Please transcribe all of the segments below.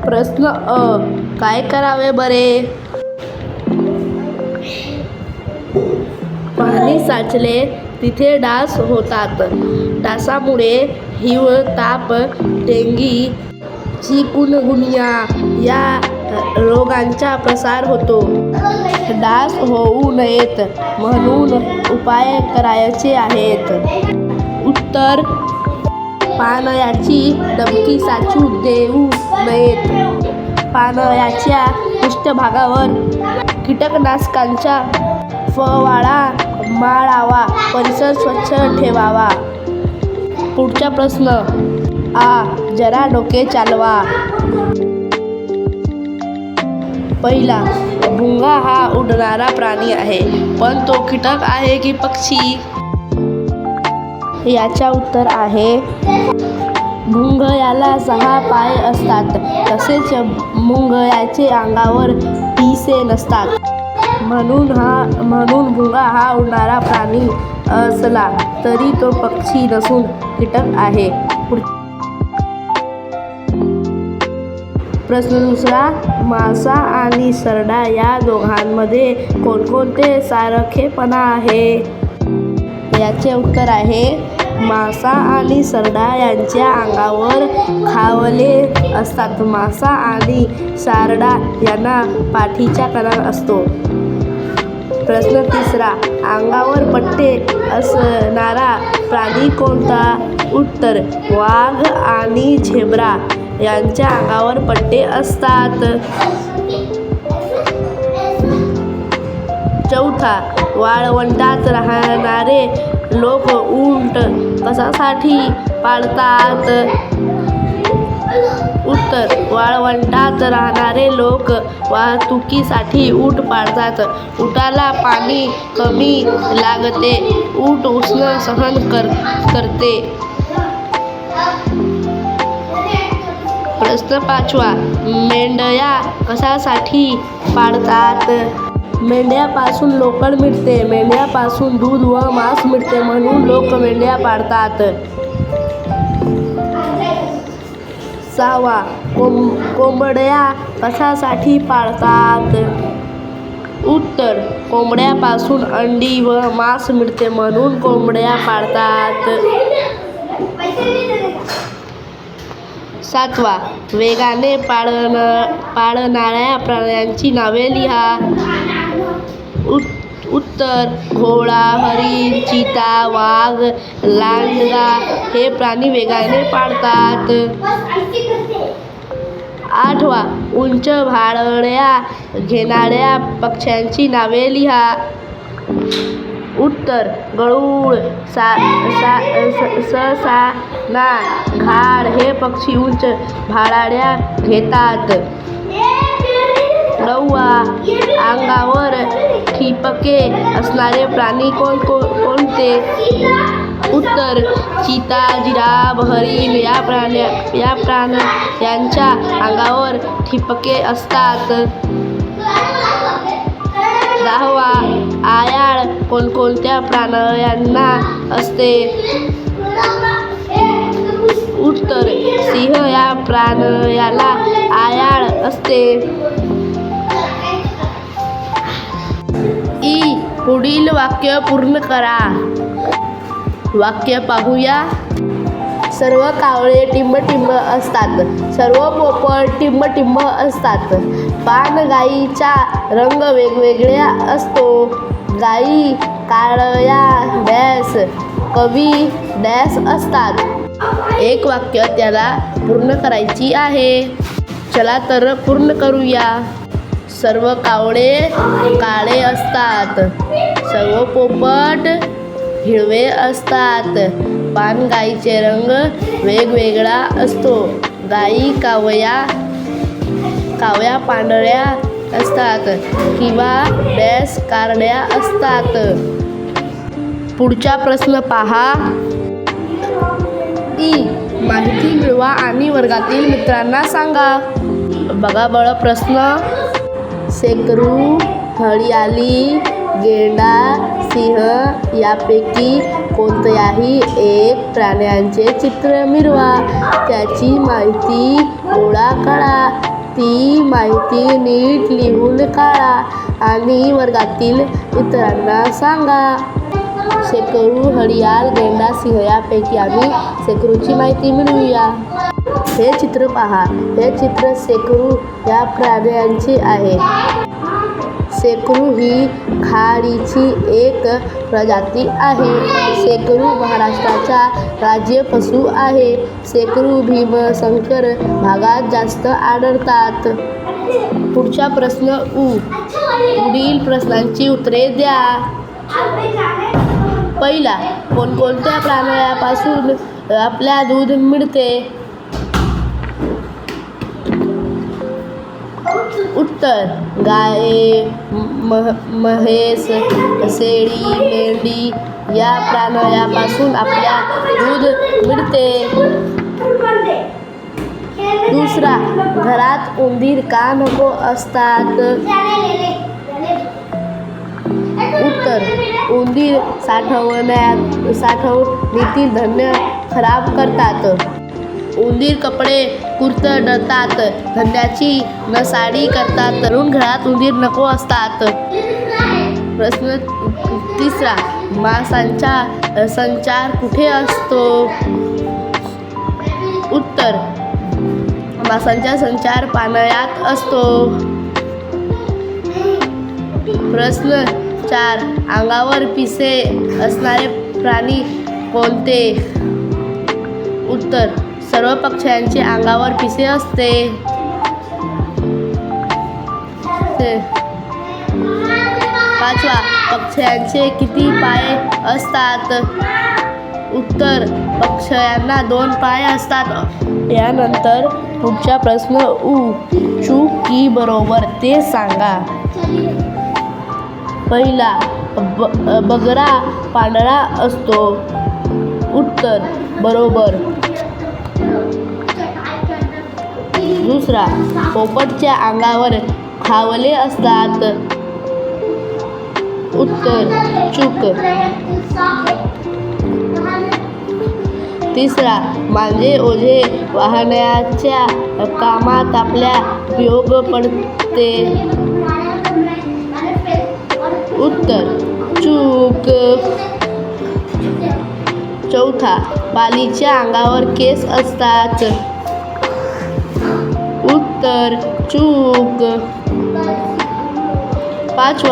प्रश्न अ. काय करावे बरे? पाणी साचले तिथे डास होतात. डासामुळे हिवताप, डेंगी, चिकुनगुनिया या रोगांचा प्रसार होतो. डास होऊ नयेत म्हणून उपाय करायचे आहेत. उत्तर: पाण्याची डबकी साचू देऊ नयेत. पाण्याच्या पृष्ठभागावर कीटकनाशकांचा फवारा मारावा. परिसर स्वच्छ ठेवावा. पुढचा प्रश्न आ. जरा डोके चालवा. पहिला. भुंगा हा उडणारा प्राणी आहे, पण तो कीटक आहे की पक्षी? याचा उत्तर आहे भुंगयाला 6 पाय असतात. तसेच भुंगयाचे अंगावर पिसे नसतात. म्हणून भुंगा हा उडणारा प्राणी असला तरी तो पक्षी नसून कीटक आहे. प्रश्न दुसरा. मासा आणि सरडा या दोघांमध्ये कोणकोणते सारखेपणा आहे? याचे उत्तर आहे मासा आणि सरडा यांच्या अंगावर खावले असतात. मासा आणि सरडा यांना पाठीचा कणा असतो. प्रश्न तिसरा. अंगावर पट्टे असणारा प्राणी कोणता? उत्तर: वाघ आणि झेब्रा यांच्या अंगावर पट्टे असतात. चौथा. वाळवंटात राहणारे लोक उंट कशासाठी पाळतात? उत्तर: वाळवंटात राहणारे लोक वाहतुकीसाठी उंट पाळतात. उंटाला पाणी कमी लागते. उंट उष्ण सहन करते. प्रश्न पाचवा. मेंढ्या कशासाठी पाळतात? मेंढ्यापासून लोकर मिळते. मेंढ्यापासून दूध व मांस मिळते म्हणून लोक मेंढ्या पाळतात. सहावा. कोंबड्या कशासाठी पाळतात? उत्तर: कोंबड्यापासून अंडी व मांस मिळते म्हणून कोंबड्या पाळतात. सातवा. वेगाने पाळणाऱ्या प्राण्यांची नावे लिहा. उत्तर: घोडा, हरिण, चिता, वाघ, लांडगा हे प्राणी वेगाने पाळतात. आठवा. उंच भाळ्या घेणाऱ्या पक्ष्यांची नावे लिहा. उत्तर: गरुड, ससाना, घाड हे पक्षी उंच भाळ्या घेतात. नववा. अंगावर ठिपके असणारे प्राणी कोणते? उत्तर: चिता, जिराफ, हरिण या प्राण्यांच्या अंगावर ठिपके असतात. दहावा. आयाळ कोणकोणत्या प्राण्यांना असते? उत्तर: सिंह या प्राण्याला आयाळ असते. ई. पुढील वाक्य पूर्ण करा. वाक्य पाहूया. सर्व कावळे टिंब असतात. सर्व पोपट टिंब असतात. पानगाईचा रंग वेगवेगळा असतो. गाई काळ्या डॅश कवी डॅश असतात. एक वाक्य त्याला पूर्ण करायची आहे. चला तर पूर्ण करूया. सर्व कावळे काळे असतात. सर्व पोपट हिरवे असतात. पानगाईचे रंग वेगवेगळा असतो. गाई कावया पांढऱ्या असतात किंवा डॅश कारड्या असतात. पुढचा प्रश्न पहा. ई. माहिती मिळवा आणि वर्गातील मित्रांना सांगा. बघा बळ प्रश्न. शेकरू, हरियाली, गेंडा, सिंह यापैकी कोणत्याही एक प्राण्याचे चित्र मिळवा. त्याची माहिती गोळा करा. ती माहिती नीट लिहून काढा आणि वर्गातील इतरांना सांगा. शेकरू, घडियाळ, गेंडा, सिंह यापैकी आम्ही शेकरूची माहिती मिळवूया. हे चित्र पहा. हे चित्र शेकरू या प्राण्याचे आहे. शेकरू ही खारीची एक प्रजाती आहे. शेकरू महाराष्ट्राचा राज्य पशु आहे. शेकरू भीमशंकर भागात जास्त आढळतात. पुढचा प्रश्न पुढील प्रश्नांची उत्तरे द्या. पहिला, कोणकोणत्या प्राण्यापासून आपल्याला दूध मिळते? उत्तर, गाय, म्हैस, शेळी, मेंढी या प्राण्यापासून आपल्याला दूध मिळते. दुसरा, घरात उंदीर का नको असतात? उत्तर, उंदीर साठवणीतील धान्य खराब करतात. उंदीर कपडे कुरतडतात, धान्याची नासाडी करतात, म्हणून घरात उंदीर नको असतात. प्रश्न तिसरा, माशांचा संचार कुठे असतो? उत्तर, माशांचा संचार पाण्यात असतो. प्रश्न 4, अंगावर पिसे असणारे प्राणी कोणते? उत्तर, सर्व पक्ष्यांचे अंगावर पिसे असते. 5, पक्ष्यांचे किती पाय असतात? उत्तर, पक्ष्यांना 2 पाय असतात. यानंतर पुढचा प्रश्न चूक की बरोबर ते सांगा. पहिला, बगरा पांढरा असतो. उत्तर, बरोबर. दुसरा, पोपटच्या अंगावर खावले असतात. उत्तर, चूक. तिसरा, मांजे ओझे वाहण्याच्या कामात आपल्या उपयोग पडते. उत्तर, चूक. चौथा, पालीच्या अंगावर केस असतात. उत्तर, चूक. 5,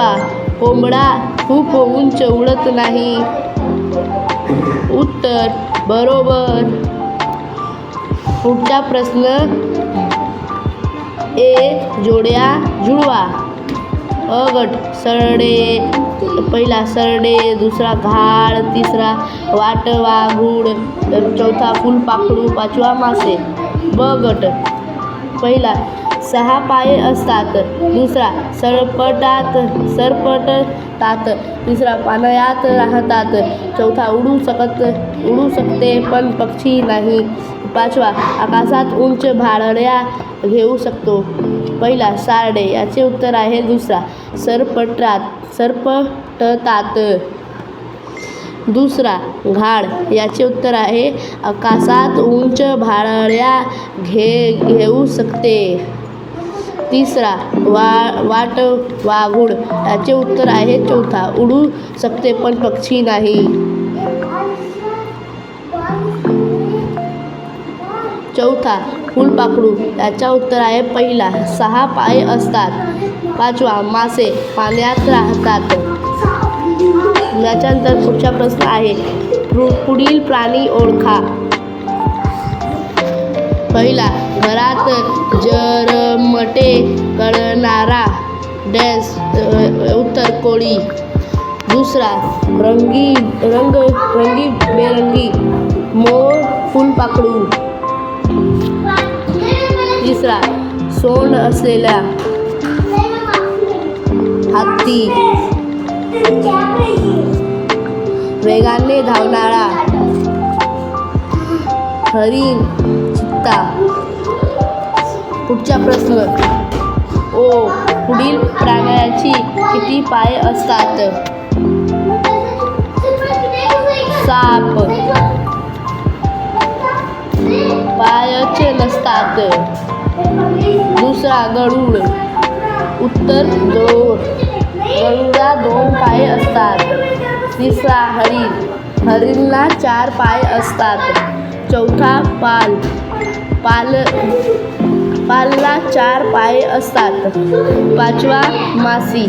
कोंबडा खूप उंच उडत नाही. उत्तर, बरोबर. पुढचा प्रश्न जोड्या जुळवा. गट, सरडे. पहिला, सरडे. दुसरा, घाड. तिसरा, वाटवाघूळ. चौथा, फुलपाखरू. 5, मासे. ब गट, पहिला, 6 पाय असतात. दुसरा, सरपटतात. तिसरा, पाण्यात राहतात. चौथा, उडू शकते पण पक्षी नाही. 5, आकाशात उंच भाड्या घेऊ शकतो. पहिला, सारडे. याचे उत्तर आहे दुसरा, सरपटतात. दुसरा, घाड. याचे उत्तर आहे आकाशात उंच भाड्या घेऊ शकते. तिसरा, वाटवाघूळ. याचे उत्तर आहे चौथा, उडू शकते पण पक्षी नाही. चौथा, फुलपाखरू. याचा उत्तर आहे पहिला, 6 पाय असतात. 5, मासे पाण्यात राहतात. याच्यानंतर पुढचा प्रश्न आहे पुढील प्राणी ओळखा. पहिला, घरात जरमटे करणारा डॅश. उत्तर, कोळी. दुसरा, रंगीबेरंगी मोर, फुलपाखरू. तिसरा, सोंड असलेला हत्ती. वेगाने धावणारा हरिण, चित्ता. पुढचा प्रश्न पुढील प्राण्याची किती पाय असतात? साप. पायच नसतात. दुसरा गरुड. उत्तर गरुड. गरुडला 2 पाय असतात. तिसरा हरिण. हरिणला 4 पाय असतात. चौथा पाल. पालला 4 पाय असतात. पाचवा माशी.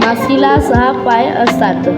माशीला 6 पाय असतात.